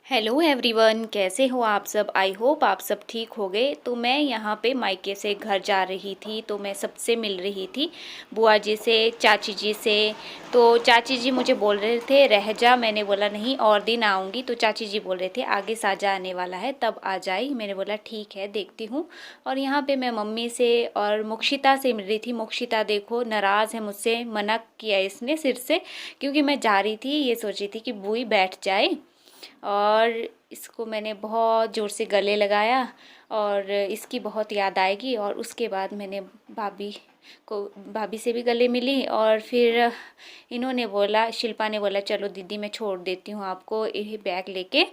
Hello everyone, कैसे हो आप सब। आई होप आप सब ठीक हो गए। तो मैं यहाँ पे मायके से घर जा रही थी, तो मैं सबसे मिल रही थी, बुआ जी से, चाची जी से। तो चाची जी मुझे बोल रहे थे रह जा, मैंने बोला नहीं और दिन आऊँगी। तो चाची जी बोल रहे थे आगे साजा आने वाला है तब आ जाई, मैंने बोला ठीक है देखती हूँ। और यहाँ पे मैं मम्मी से और मोक्षिता से मिल रही थी। मोक्षिता देखो नाराज़ है मुझसे, मना किया इसने सिर से, क्योंकि मैं जा रही थी, ये सोच रही थी कि बुई बैठ जाए। और इसको मैंने बहुत ज़ोर से गले लगाया और इसकी बहुत याद आएगी। और उसके बाद मैंने भाभी से भी गले मिली। और फिर इन्होंने बोला, शिल्पा ने बोला चलो दीदी मैं छोड़ देती हूँ आपको, ये बैग लेके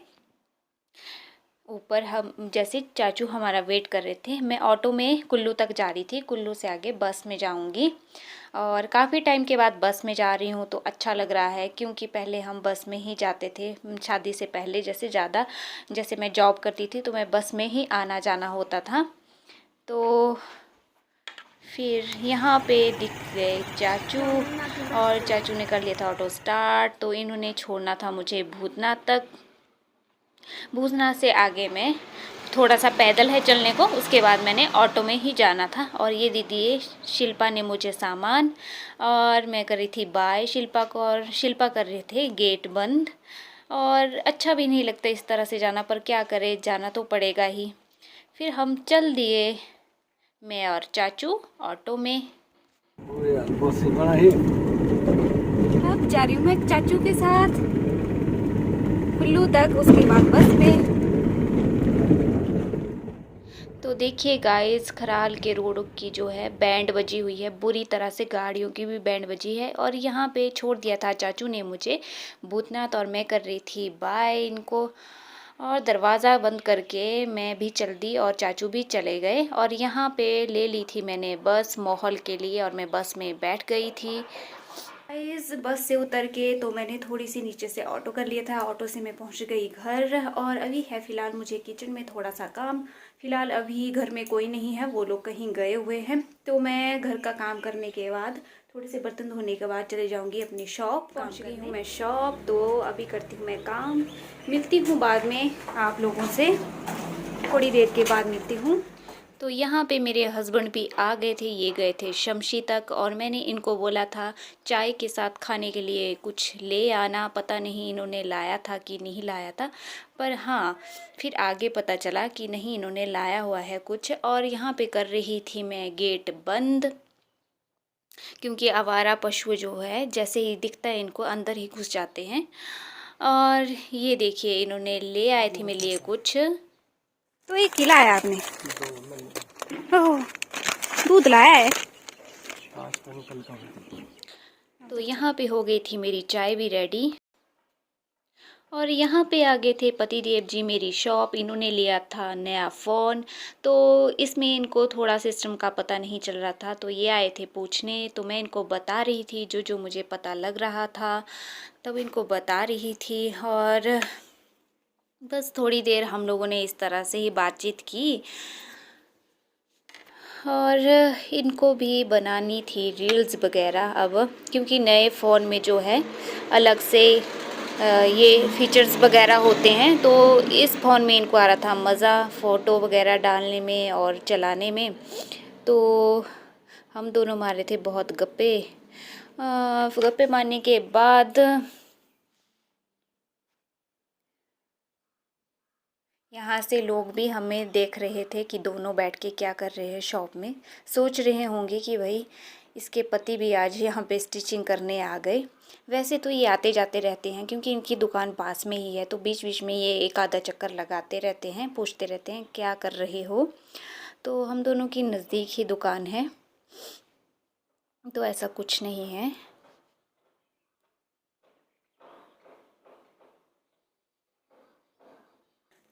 ऊपर। हम जैसे चाचू हमारा वेट कर रहे थे, मैं ऑटो में कुल्लू तक जा रही थी, कुल्लू से आगे बस में जाऊंगी। और काफ़ी टाइम के बाद बस में जा रही हूँ तो अच्छा लग रहा है, क्योंकि पहले हम बस में ही जाते थे शादी से पहले। जैसे मैं जॉब करती थी तो मैं बस में ही आना जाना होता था। तो फिर यहाँ पे दिख गए चाचू, और चाचू ने कर लिया था ऑटो स्टार्ट। तो इन्होंने छोड़ना था मुझे भूतनाथ तक। भूतनाथ से आगे में थोड़ा सा पैदल है चलने को, उसके बाद मैंने ऑटो में ही जाना था। और ये दीदी शिल्पा ने मुझे सामान, और मैं कर रही थी बाय शिल्पा को, और शिल्पा कर रहे थे गेट बंद। और अच्छा भी नहीं लगता इस तरह से जाना, पर क्या करे, जाना तो पड़ेगा ही। फिर हम चल दिए, मैं और चाचू ऑटो में। अब जा रही हूँ मैं चाचू के साथ कुल्लू तक, उसके बाद बस में। तो देखिए गाइस, खराल के रोड की जो है बैंड बजी हुई है, बुरी तरह से गाड़ियों की भी बैंड बजी है। और यहाँ पे छोड़ दिया था चाचू ने मुझे भूतनाथ, और मैं कर रही थी बाय इनको। और दरवाज़ा बंद करके मैं भी चल दी और चाचू भी चले गए। और यहाँ पे ले ली थी मैंने बस मोहल के लिए, और मैं बस में बैठ गई थी। इस बस से उतर के तो मैंने थोड़ी सी नीचे से ऑटो कर लिया था, ऑटो से मैं पहुंच गई घर। और अभी है फ़िलहाल मुझे किचन में थोड़ा सा काम। फ़िलहाल अभी घर में कोई नहीं है, वो लोग कहीं गए हुए हैं। तो मैं घर का काम करने के बाद, थोड़े से बर्तन धोने के बाद चले जाऊंगी अपनी शॉप। पहुंच गई हूँ मैं शॉप, तो अभी करती हूँ मैं काम। मिलती हूँ बाद में आप लोगों से, थोड़ी देर के बाद मिलती हूँ। तो यहाँ पे मेरे हस्बैंड भी आ गए थे, ये गए थे शमशी तक। और मैंने इनको बोला था चाय के साथ खाने के लिए कुछ ले आना, पता नहीं इन्होंने लाया था कि नहीं लाया था, पर हाँ फिर आगे पता चला कि नहीं इन्होंने लाया हुआ है कुछ। और यहाँ पे कर रही थी मैं गेट बंद, क्योंकि आवारा पशु जो है जैसे ही दिखता है इनको अंदर ही घुस जाते हैं। और ये देखिए इन्होंने ले आए थे मेरे लिए कुछ। तो ये खिलाया आपने? ओह, दूध लाया है। तो यहाँ पे हो गई थी मेरी चाय भी रेडी। और यहाँ पे आ गए थे पतिदेव जी मेरी शॉप, इन्होंने लिया था नया फ़ोन। तो इसमें इनको थोड़ा सिस्टम का पता नहीं चल रहा था, तो ये आए थे पूछने। तो मैं इनको बता रही थी जो जो मुझे पता लग रहा था, तब इनको बता रही थी। और बस थोड़ी देर हम लोगों ने इस तरह से ही बातचीत की। और इनको भी बनानी थी रील्स वगैरह अब, क्योंकि नए फ़ोन में जो है अलग से ये फीचर्स वगैरह होते हैं। तो इस फ़ोन में इनको आ रहा था मज़ा फ़ोटो वगैरह डालने में और चलाने में। तो हम दोनों मारे थे बहुत गप्पे। गप्पे मारने के बाद यहाँ से लोग भी हमें देख रहे थे कि दोनों बैठ के क्या कर रहे हैं शॉप में। सोच रहे होंगे कि भाई इसके पति भी आज यहाँ पे स्टिचिंग करने आ गए। वैसे तो ये आते जाते रहते हैं, क्योंकि इनकी दुकान पास में ही है, तो बीच बीच में ये एक आधा चक्कर लगाते रहते हैं, पूछते रहते हैं क्या कर रहे हो। तो हम दोनों की नज़दीक ही दुकान है, तो ऐसा कुछ नहीं है।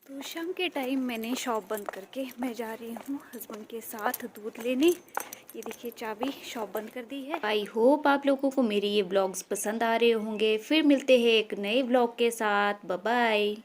तो शाम के टाइम मैंने शॉप बंद करके मैं जा रही हूँ हस्बैंड के साथ दूध लेने। ये देखिए चाबी शॉप बंद कर दी है। आई होप आप लोगों को मेरे ये ब्लॉग्स पसंद आ रहे होंगे। फिर मिलते हैं एक नए ब्लॉग के साथ। Bye bye.